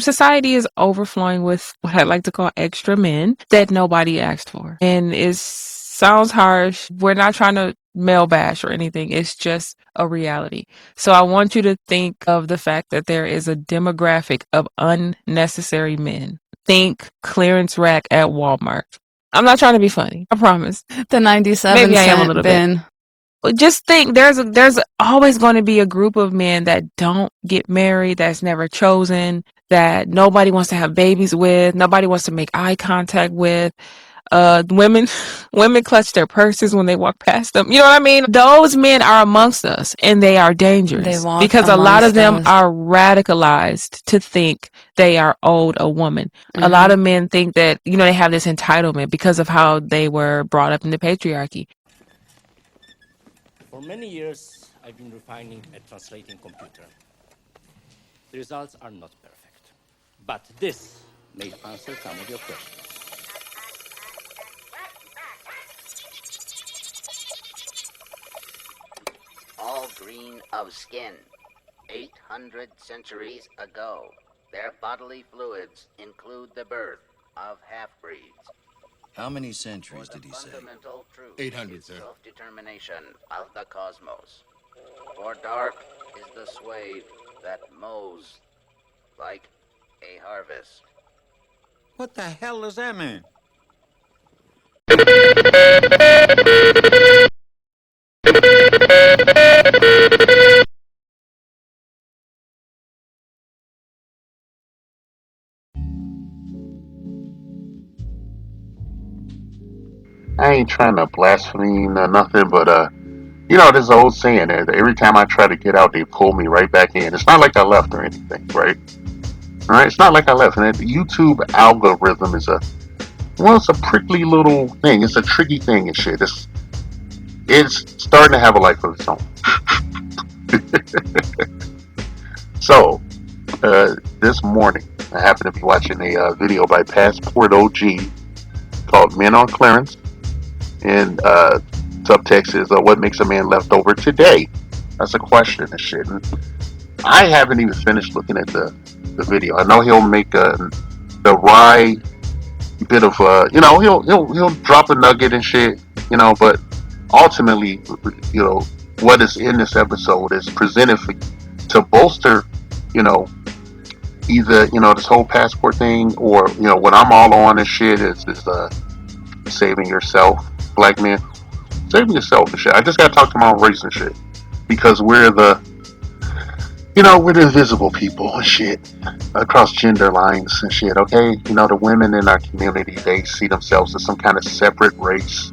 society is overflowing with what I like to call extra men that nobody asked for. And it sounds harsh. We're not trying to male bash or anything. It's just a reality. So I want you to think of the fact that there is a demographic of unnecessary men. Think clearance rack at Walmart. I'm not trying to be funny. I promise. The 97 Maybe I am a cent little bit. bin. But just think there's always going to be a group of men that don't get married, that's never chosen, that nobody wants to have babies with, nobody wants to make eye contact with. Women women clutch their purses when they walk past them. You know what I mean? Those men are amongst us and they are dangerous walk because a lot of amongst them us. are radicalized to think they are owed a woman. A lot of men think that, they have this entitlement because of how they were brought up in the patriarchy. For many years, I've been refining and translating computer. The results are not perfect, but this may answer some of your questions. All green of skin. 800 centuries ago, their bodily fluids include the birth of half-breeds. How many centuries did he say? Fundamental truth 800, is sir. self-determination of the cosmos. For dark is the swathe that mows like a harvest. What the hell does that mean? I ain't trying to blaspheme or nothing, but this old saying that every time I try to get out, they pull me right back in. It's not like I left or anything, right? All right, it's not like I left. And the YouTube algorithm is it's a prickly little thing. It's a tricky thing and shit. It's starting to have a life of its own. So, this morning, I happened to be watching a video by Passport OG called Men on Clearance. And subtext is what makes a man left over today? That's a question and shit. And I haven't even finished looking at the video. I know he'll make the wry bit of he'll drop a nugget and shit, but ultimately, what is in this episode is presented to bolster, either this whole passport thing or what I'm all on and shit is saving yourself, black men. Saving yourself and shit. I just gotta talk to my own race and shit. Because we're the invisible people and shit. Across gender lines and shit, okay? The women in our community, they see themselves as some kind of separate race.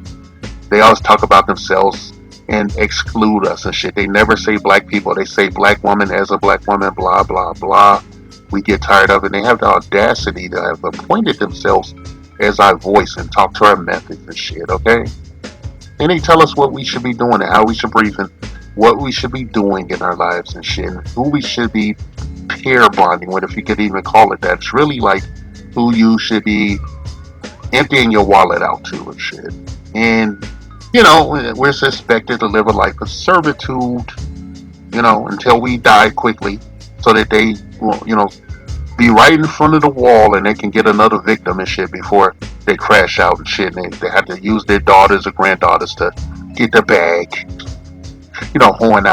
They always talk about themselves and exclude us and shit. They never say black people. They say black woman as a black woman, blah, blah, blah. We get tired of it. They have the audacity to have appointed themselves as our voice and talk to our methods and shit, okay? And they tell us what we should be doing and how we should breathe and what we should be doing in our lives and shit. And who we should be pair bonding with, if you could even call it that. It's really like who you should be emptying your wallet out to and shit. And, we're suspected to live a life of servitude, until we die quickly so that they will, be right in front of the wall and they can get another victim and shit before they crash out and shit. And they have to use their daughters or granddaughters to get the bag, hoeing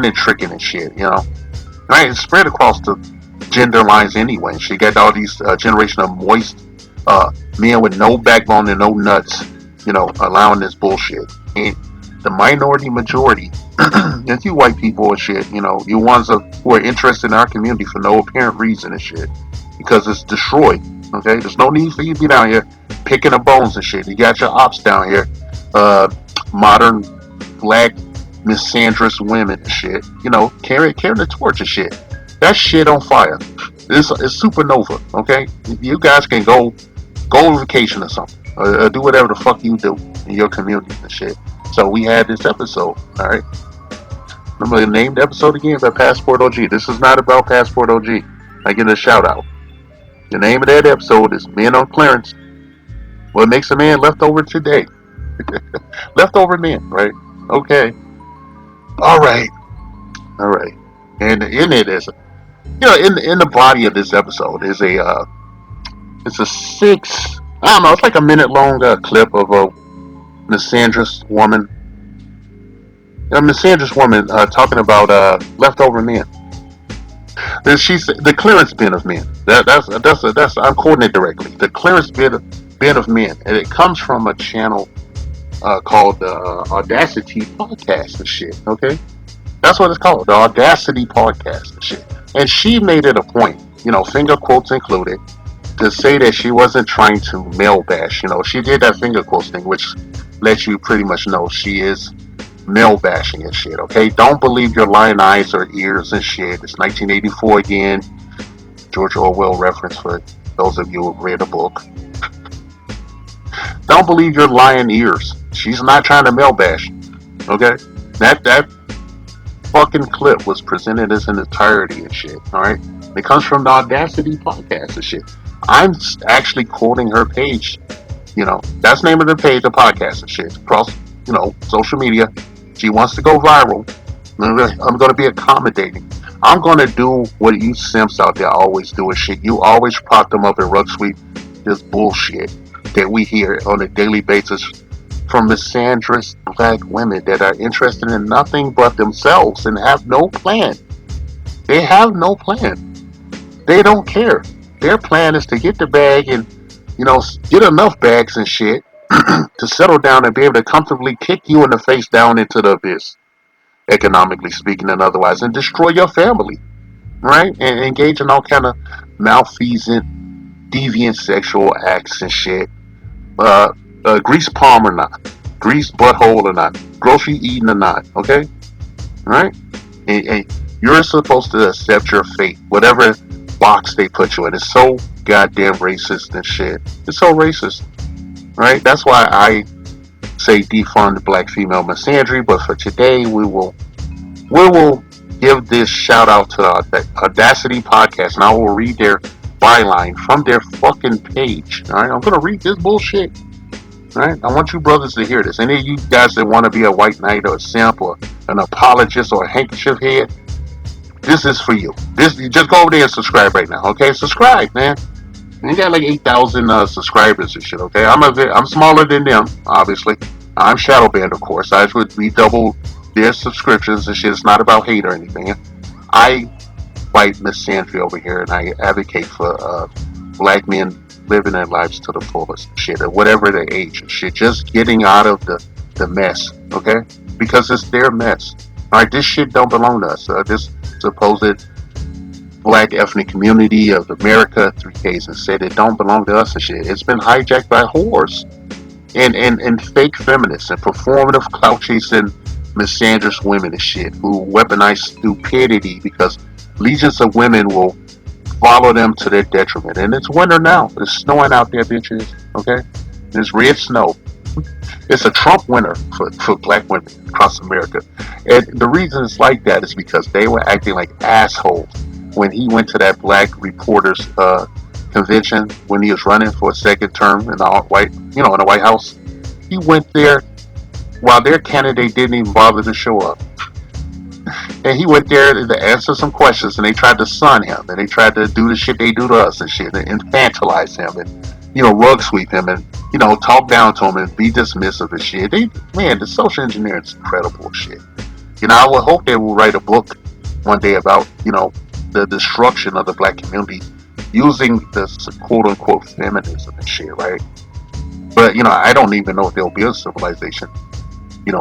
and tricking and shit, Right? It's spread across the gender lines anyway. She got all these generation of moist men with no backbone and no nuts, allowing this bullshit. And the minority majority, and you white people and shit, you ones who are interested in our community for no apparent reason and shit, because it's destroyed. Okay, there's no need for you to be down here picking up bones and shit. You got your ops down here, modern black misandrous women and shit, carrying the torch and shit. That shit on fire. It's supernova. Okay, you guys can go on vacation or something, do whatever the fuck you do in your community and shit. So we had this episode, alright? Remember the named episode again by Passport OG. This is not about Passport OG. I get a shout out. The name of that episode is Men on Clearance. What makes a man left over today? Leftover men, right? Okay. Alright. And in it is In the body of this episode is it's a six. I don't know. It's like a minute long clip of a misandrous woman. A misandrous woman talking about leftover men. Then she's the clearance bin of men. That's I'm quoting it directly. The clearance bin of men, and it comes from a channel called the Audacity Podcast and shit. Okay, that's what it's called, the Audacity Podcast and shit. And she made it a point, finger quotes included, to say that she wasn't trying to male bash. She did that finger quotes thing, which lets you pretty much know she is male bashing and shit. Okay, don't believe your lying eyes or ears and shit. It's 1984 again. George Orwell reference for those of you who read the book. Don't believe your lying ears. She's not trying to male bash. Okay, that fucking clip was presented as an entirety and shit. All right, it comes from the Audacity Podcast and shit. I'm actually quoting her page. That's the name of the page, the podcast and shit. Across, social media. She wants to go viral. I'm going to be accommodating. I'm going to do what you simps out there always do and shit. You always prop them up and rug sweep this bullshit that we hear on a daily basis from misandrous black women that are interested in nothing but themselves and have no plan. They have no plan. They don't care. Their plan is to get the bag and, get enough bags and shit to settle down and be able to comfortably kick you in the face down into the abyss, economically speaking and otherwise, and destroy your family, right? And engage in all kind of malfeasant, deviant sexual acts and shit. Grease palm or not, grease butthole or not, grocery eating or not, okay? Right? And you're supposed to accept your fate, whatever box they put you in. It's so goddamn racist and shit. It's so racist, right? That's why I say defund black female misandry. But for today, we will give this shout out to the Audacity Podcast, and I will read their byline from their fucking page. All right, I'm gonna read this bullshit. All right, I want you brothers to hear this. Any of you guys that want to be a white knight or a simp or an apologist or a handkerchief head, this is for you. You just go over there and subscribe right now. Okay, subscribe, man. You got like 8,000 subscribers and shit. Okay, I'm smaller than them, obviously. I'm Shadowband, of course. I would redouble their subscriptions and shit. It's not about hate or anything. I fight misandry over here, and I advocate for black men living their lives to the fullest, shit, at whatever their age and shit. Just getting out of the mess, okay? Because it's their mess. All right, this shit don't belong to us. This supposed black ethnic community of America, 3Ks, and said it don't belong to us and shit. It's been hijacked by whores and fake feminists and performative clout chasing misandrous women and shit who weaponize stupidity because legions of women will follow them to their detriment. And it's winter now. It's snowing out there, bitches. Okay? It's red snow. It's a Trump winter for black women across America. And the reason it's like that is because they were acting like assholes when he went to that black reporters convention when he was running for a second term in the White House. He went there while their candidate didn't even bother to show up. And he went there to answer some questions, and they tried to sun him, and they tried to do the shit they do to us and shit, and infantilize him, and rug sweep him, and talk down to him and be dismissive and shit. The social engineering is incredible shit. I would hope they will write a book one day about the destruction of the black community using this quote unquote feminism and shit, right? But I don't even know if there'll be a civilization, in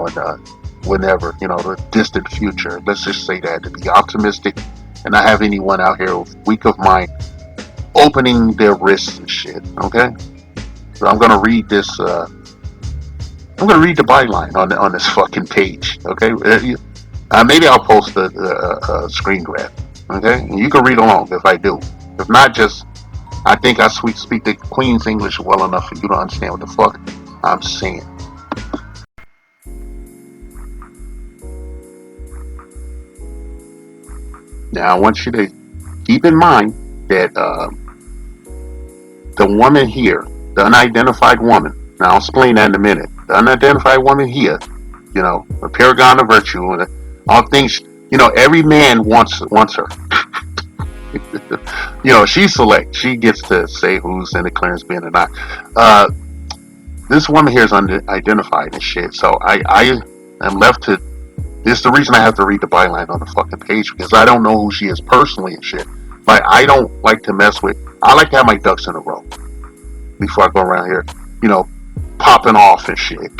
whenever, the distant future. Let's just say that, to be optimistic and not have anyone out here weak of mind opening their wrists and shit. Okay, so I'm gonna read this. I'm gonna read the byline on this fucking page. Okay, maybe I'll post a screen grab. Okay, and you can read along if I do. If not, I think I speak the Queen's English well enough for you to understand what the fuck I'm saying. Now, I want you to keep in mind that the woman here, the unidentified woman, now I'll explain that in a minute. The unidentified woman here, a paragon of virtue, and all things, every man wants her. She selects. She gets to say who's in the clearance bin or not. This woman here is unidentified and shit. So I am left to. This is the reason I have to read the byline on the fucking page because I don't know who she is personally and shit. Like I don't like to mess with. I like to have my ducks in a row before I go around here, popping off and shit.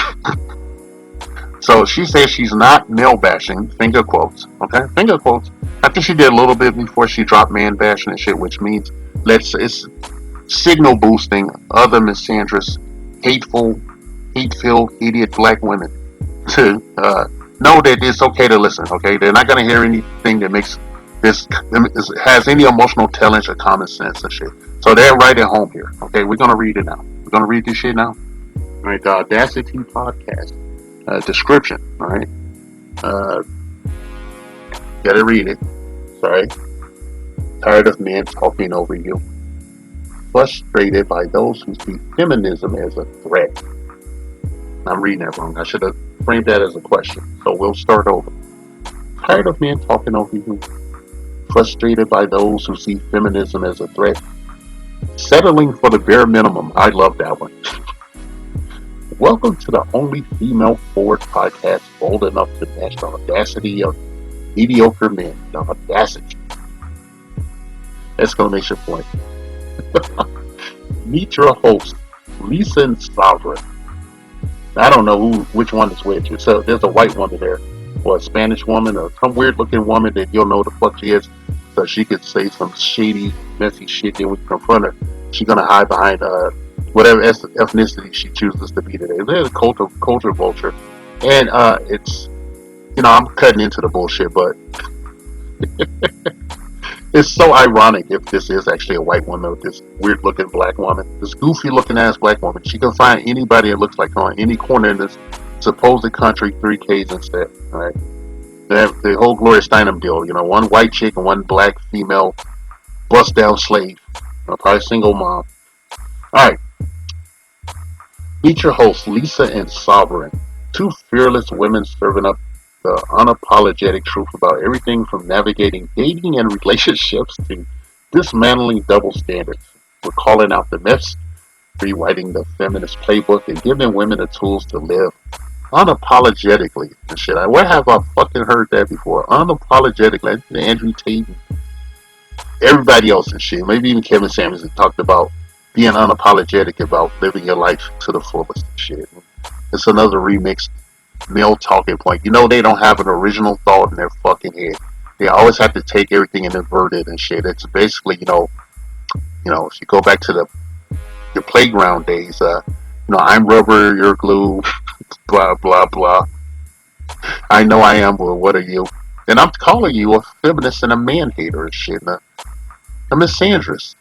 So she says she's not male bashing, finger quotes, okay? Finger quotes. I think she did a little bit before she dropped man bashing and shit, which means it's signal boosting other misandrous, hate-filled, idiot black women to know that it's okay to listen, okay? They're not going to hear anything that makes has any emotional intelligence or common sense and shit. So they're right at home here, okay? We're going to read it now. We're going to read this shit now. All right, the Audacity Podcast. Description, all right? Gotta read it. Sorry. Tired of men talking over you. Frustrated by those who see feminism as a threat. I'm reading that wrong. I should have framed that as a question. So we'll start over. Tired of men talking over you. Frustrated by those who see feminism as a threat. Settling for the bare minimum. I love that one. Welcome to the only female forward podcast bold enough to match the audacity of mediocre men. The audacity. Exclamation point. Meet your host, Lisa and Sovereign. I don't know which one is which. So there's a white woman there, or a Spanish woman, or some weird looking woman that you'll know the fuck she is. So she could say some shady, messy shit. Then we confront her. She's gonna hide behind whatever ethnicity she chooses to be today. There's a culture vulture, and it's I'm cutting into the bullshit, but it's so ironic if this is actually a white woman with this weird looking black woman, this goofy looking ass black woman. She can find anybody that looks like her on any corner in this supposed country, 3Ks instead. All right, the whole Gloria Steinem deal. One white chick and one black female bust down slave, probably single mom. All right. Meet your hosts, Lisa and Sovereign, two fearless women serving up the unapologetic truth about everything from navigating dating and relationships to dismantling double standards. We're calling out the myths, rewriting the feminist playbook, and giving women the tools to live unapologetically and shit. Where have I fucking heard that before? Unapologetically. Andrew Tate and everybody else and shit. Maybe even Kevin Samuelson talked about being unapologetic about living your life to the fullest and shit. It's another remixed male talking point. They don't have an original thought in their fucking head. They always have to take everything and invert it and shit. It's basically, if you go back to your playground days, I'm rubber, you're glue, blah, blah, blah. I know I am, but what are you? And I'm calling you a feminist and a man hater and shit. A misandrous.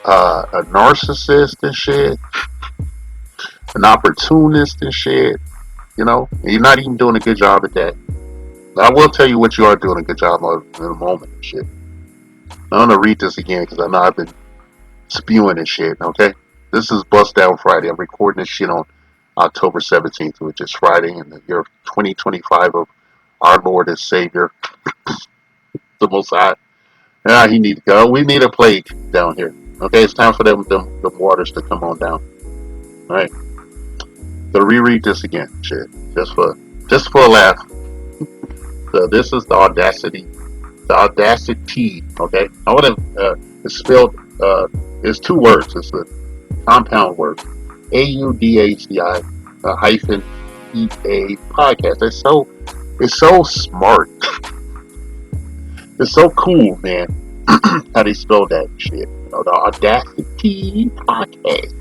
A narcissist and shit, an opportunist and shit, and you're not even doing a good job at that. I will tell you what you are doing a good job of in a moment and shit. I'm gonna read this again because I know I've been spewing and shit, okay? This is Bust Down Friday. I'm recording this shit on October 17th, which is Friday in the year 2025 of our Lord and Savior, the Most High. He need to go. We need a plague down here. Okay, it's time for them waters to come on down. All right. So reread this again, shit, just for a laugh. So this is the Audacity, okay? I want to. It's spelled. It's two words. It's a compound word. AUDACI hyphen EA podcast. It's so smart. It's so cool, man. How they spell that shit. The Audacity Podcast.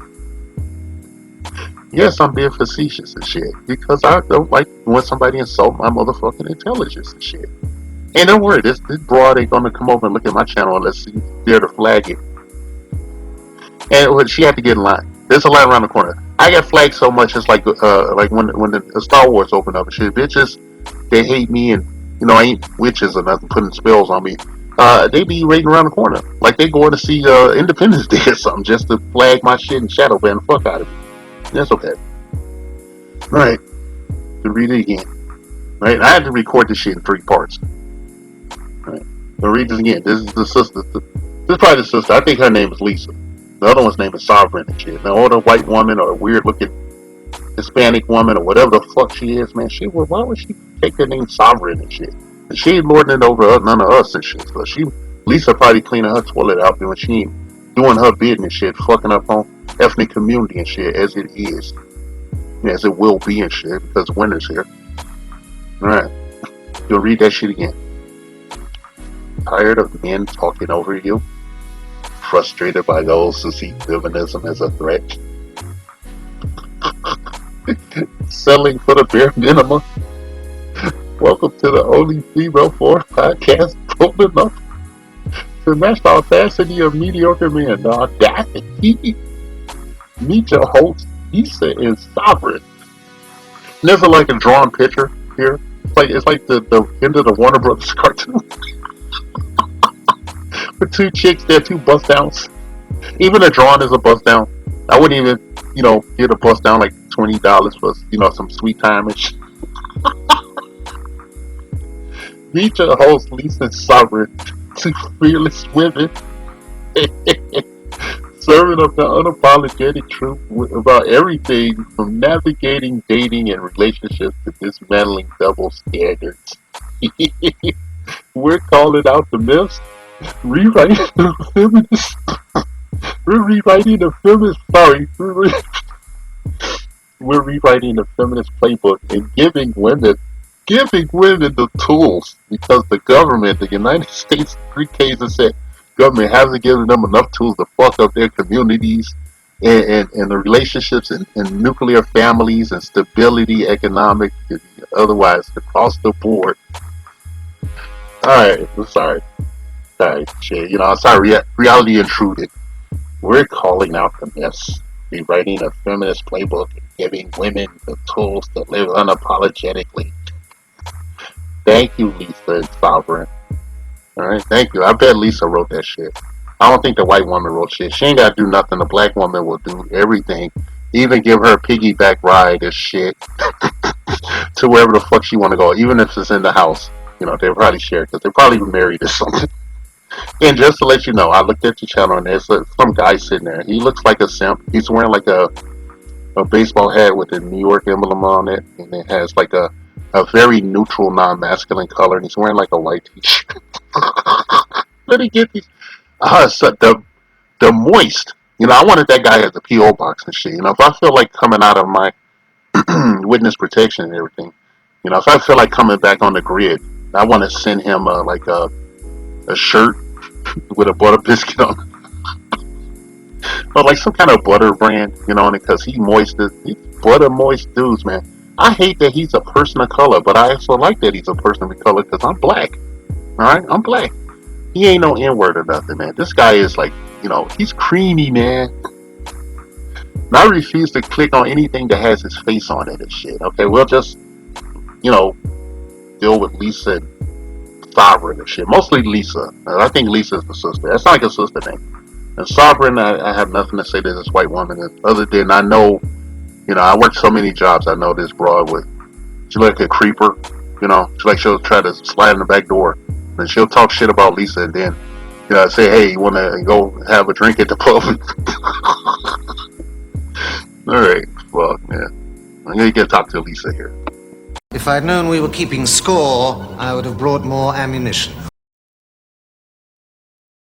Yes, I'm being facetious and shit because I don't like when somebody insult my motherfucking intelligence and shit. And don't worry, this broad ain't gonna come over and look at my channel unless she dare to flag it. And she had to get in line. There's a line around the corner. I got flagged so much, it's like when the Star Wars opened up and shit. Bitches, they hate me and I ain't witches or nothing putting spells on me. They be waiting around the corner. Like they going to see Independence Day or something just to flag my shit and shadow ban the fuck out of me. That's okay. Alright. To read it again. Right? I had to record this shit in 3 parts. Alright. I'll read this again. This is the sister. This is probably the sister. I think her name is Lisa. The other one's name is Sovereign and shit. Now, older white woman or a weird looking Hispanic woman or whatever the fuck she is, man, why would she take the name Sovereign and shit? And she ain't lording it over none of us and shit. So Lisa probably cleaning her toilet out when she ain't doing her bidding and shit, fucking up on ethnic community and shit as it is. As it will be and shit, because winter's here. Alright. You'll read that shit again. Tired of men talking over you? Frustrated by those who see feminism as a threat? Selling for the bare minimum? Welcome to the only female force podcast bold enough to match the audacity of mediocre men. The audacity? Meet your host, Lisa and Sovereign. There's like a drawn picture here. It's like the end of the Warner Brothers cartoon. With two chicks, they're two bust downs. Even a drawing is a bust down. I wouldn't even, get a bust down like $20 for, some sweet time and shit. Meet your host, Lisa Sovereign, two fearless women. Serving up the unapologetic truth about everything from navigating dating and relationships to dismantling double standards. We're calling out the myths, rewriting the feminist. We're rewriting the feminist. We're rewriting the feminist playbook and giving women the tools, because the government, the United States, 3 cases said. Government hasn't given them enough tools to fuck up their communities and the relationships and nuclear families and stability, economic, otherwise across the board. Alright, I'm sorry. Sorry, shit. I'm sorry, reality intruded. We're calling out the myths, rewriting a feminist playbook and giving women the tools to live unapologetically. Thank you, Lisa and Sovereign. Alright, thank you. I bet Lisa wrote that shit. I don't think the white woman wrote shit. She ain't gotta do nothing. The black woman will do everything. Even give her a piggyback ride and shit to wherever the fuck she wanna go. Even if it's in the house. They probably share it because they're probably married or something. And just to let you know, I looked at the channel and there's some guy sitting there. He looks like a simp. He's wearing like a baseball hat with a New York emblem on it. And it has like a very neutral, non-masculine color. And he's wearing like a white t-shirt. Let me get these. So the moist. I wanted that guy as a PO box and shit. If I feel like coming out of my witness protection and everything, if I feel like coming back on the grid, I want to send him like a shirt with a butter biscuit on it. Or like some kind of butter brand, because he's butter moist dudes, man. I hate that he's a person of color, but I also like that he's a person of color because I'm black. Alright, I'm black. He ain't no N-word or nothing, man. This guy is like, he's creamy, man. And I refuse to click on anything that has his face on it and shit. Okay, we'll just, deal with Lisa and Sovereign and shit. Mostly Lisa. I think Lisa's the sister. That's not like a sister name. And Sovereign, I have nothing to say to this white woman other than I know, I worked so many jobs. I know this broad with, she like a creeper. She'll try to slide in the back door. And she'll talk shit about Lisa and then, say, hey, you want to go have a drink at the pub? Alright, well, yeah. I'm going to get to talk to Lisa here. If I'd known we were keeping score, I would have brought more ammunition.